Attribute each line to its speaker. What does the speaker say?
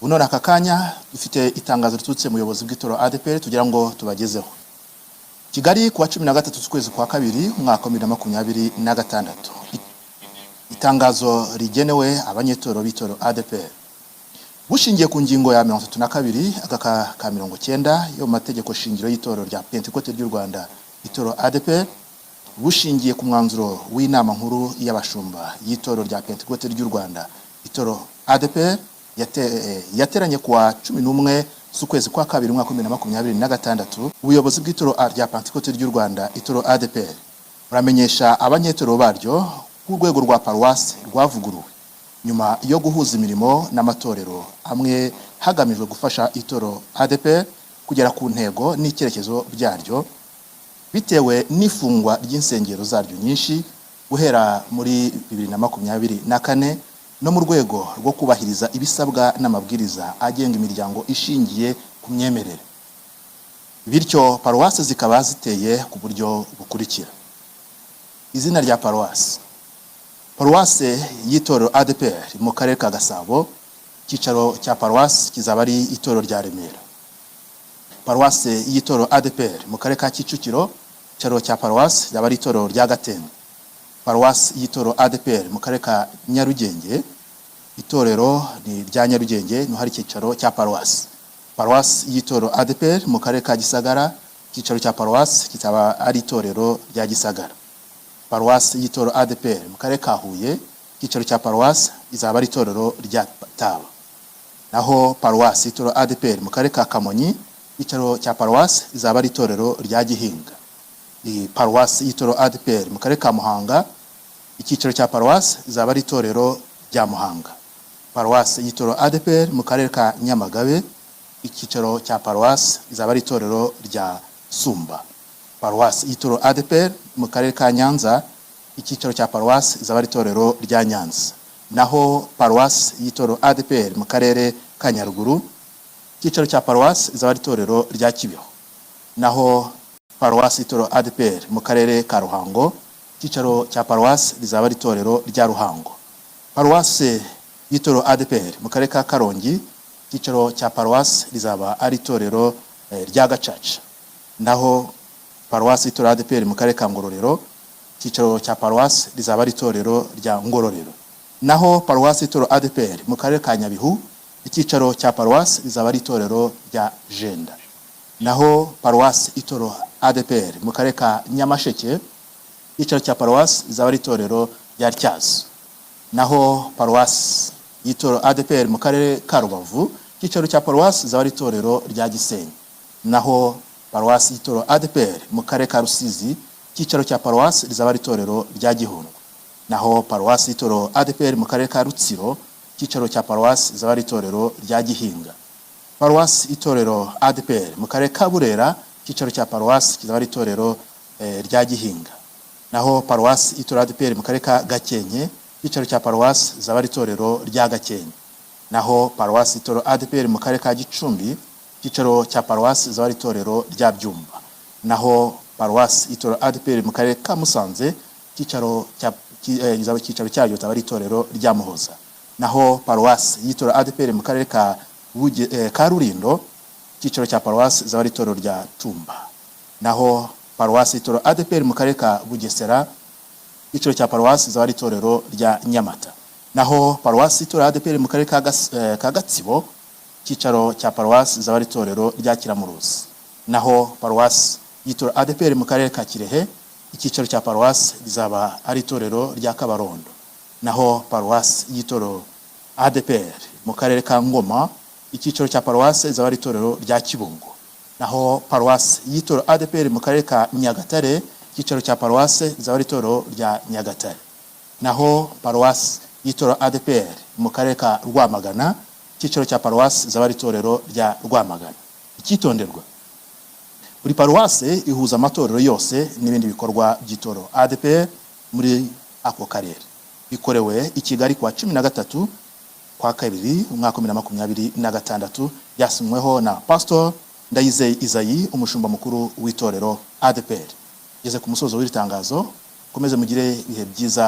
Speaker 1: Bunone aka kanya dufite itangazo ritutse muyobozi bw'itoro ADPR tugira ngo tubagezeho. Kigali kuwa 13 z'ukwezi kwa kabiri umwaka wa 2026. Itangazo rigenewe abanyetoro b'itoro ADPR. Bushingiye ku ngingo ya 32 agaka ka 90 yo mategeko shingiro y'itoro rya Pentecote ry'u Rwanda itoro ADPR, bushingiye ku mwanzuro w'inama nkuru y'abashumba y'itoro rya Pentecote ry'u Rwanda itoro ADPR yateranye kuwa 11 z'ukwezi kwa kabiri umwaka wa 2026. Ubuyobozi bw'itoro rya Pentecote ry'u Rwanda itoro ADPR buramenyesha abanyetoro baryo ku rwego rwa paruwasi rwavuguruwe nyuma yo guhuza imirimo n'amatorero amwe hagamijwe gufasha itoro ADPR kugera ku ntego n'icyerekezo byaryo bitewe n'ifungwa ry'insengero zaryo nyinshi guhera muri 2024 no mu rwego rwo kubahiriza ibisabwa n'amabwiriza agenga imiryango ishingiye ku myemerere. Bityo paruwasi zikaba ziteye ku buryo bukurikira. Izina rya paruwasi: paruwasi y'itoro ADPR mu karere ka Gasabo, cyicaro cya paruwasi kizaba ari itoro rya Remera. Paruwasi y'itoro ADPR mu karere ka Kicukiro, cyicaro cya paruwasi kizaba ari itoro rya Gatenga. Paruwasi y'itoro ADPR mu karere ka Nyarugenge, itorero ni rya Nyarugenge no hari cyicaro cya paruwasi. Paruwasi y'itoro ADPR mu karere ka Gisagara, cyicaro cya paruwasi kizaba ari itorero rya Gisagara. Paruwasi y'itoro ADPR mu karere ka Huye, cyicaro cya paruwasi izaba ari itorero rya Taba. Naho paruwasi y'itoro ADPR mu karere ka Kamonyi, cyicaro cya paruwasi izaba ari itorero rya Gihinga. Paruwasi y'itoro ADPR mu karere ka Muhanga, icyicaro cya paruwasi izaba ari itorero rya Muhanga. Paruwasi y'itoro ADPR mu karere ka Nyamagabe, icyicaro cya paruwasi izaba ari itorero rya Sumba. Paruwasi y'itoro ADPR mu karere ka Nyanza, icyicaro cya paruwasi izaba ari itorero rya Nyanza. Naho paruwasi y'itoro ADPR mu karere ka Nyaruguru, icyicaro cya paruwasi izaba ari itorero rya Kibeho. Naho paruwasi y'itoro ADPR mu karere ka Ruhango, icyicaro cya paruwasi izaba ari itorero rya Ruhango. Paruwasi y'itoro ADPR mu karere ka Karongi, icyicaro cya paruwasi izaba ari itorero rya Gacaca. Naho paruwasi y'itoro ADPR mu karere ka Ngororero, icyicaro cya paruwasi izaba ari itorero rya Ngororero. Naho paruwasi y'itoro ADPR mu karere ka Nyabihu, icyicaro cya paruwasi izaba ari itorero rya Jenda. Naho paruwasi y'itoro ADPR mu karere ka Nyamasheke, icyicaro cya paruwasi izaba ari itorero rya Tyazo. Naho paruwasi y'itoro ADPR mu karere ka Rubavu, icyicaro cya paruwasi izaba ari itorero rya Gisenyi. Naho paruwasi y'itoro ADPR mu karere ka Rusizi, icyicaro cya paruwasi izaba ari itorero rya Gihundwe. Naho paruwasi y'itoro ADPR mu karere ka Rutsiro, icyicaro cya paruwasi izaba ari itorero rya Gihinga. Paruwasi itorero ADPR mu karere ka Burera, icyicaro cya paruwasi izaba ari itorero rya Gihinga. Naho paruwasi y'itoro ADPR mu karere ka Gakenke, icyicaro cya paruwasi izaba ari itorero rya Gakenke. Naho paruwasi y'itoro ADPR mu karere ka Gicumbi, icyicaro cya paruwasi izaba ari itorero rya Byumba. Naho paruwasi y'itoro ADPR mu karere ka Musanze, icyicaro cyayo izaba ari itorero rya Muhoza. Naho paruwasi y'itoro ADPR mu karere ka Rulindo, icyicaro cya paruwasi izaba ari itorero rya Tumba. Naho paruwasi y'itoro ADPR mu karere ka Bugesera, icyicaro cya paruwasi izaba ari itorero rya Nyamata. Naho paruwasi y'itoro ADPR mu karere ka Gatsibo, icyicaro cya paruwasi izaba ari itorero rya Kiramuruzi. Naho paruwasi y'itoro ADPR mu karere ka Kirehe, icyicaro cya paruwasi izaba ari itorero rya Kabarondo. Naho paruwasi y'itoro ADPR mu karere ka Ngoma, icyicaro cya paruwasi izaba ari itorero rya Kibungo. Naho paruwasi y'itoro ADPR mu karere ka Nyagatare, icyicaro cya paruwasi izaba ari itorero rya Nyagatare. Naho paruwasi y'itoro ADPR mu karere ka Rwamagana, icyicaro cya paruwasi izaba ari itorero rya Rwamagana. Icyitonderwa: buri paruwasi ihuza amatorero yose n'ibindi bikorwa by'itoro ADPR muri ako karere. Bikorewe i Kigali kuwa 13 kwa kabiri umwaka wa 2026, yasinyweho na Pastor Ndayizeye Isayi, umushumba mukuru w'itorero ADPR. Geze ku musozo w'iri tangazo, komeze mugire ibihe byiza.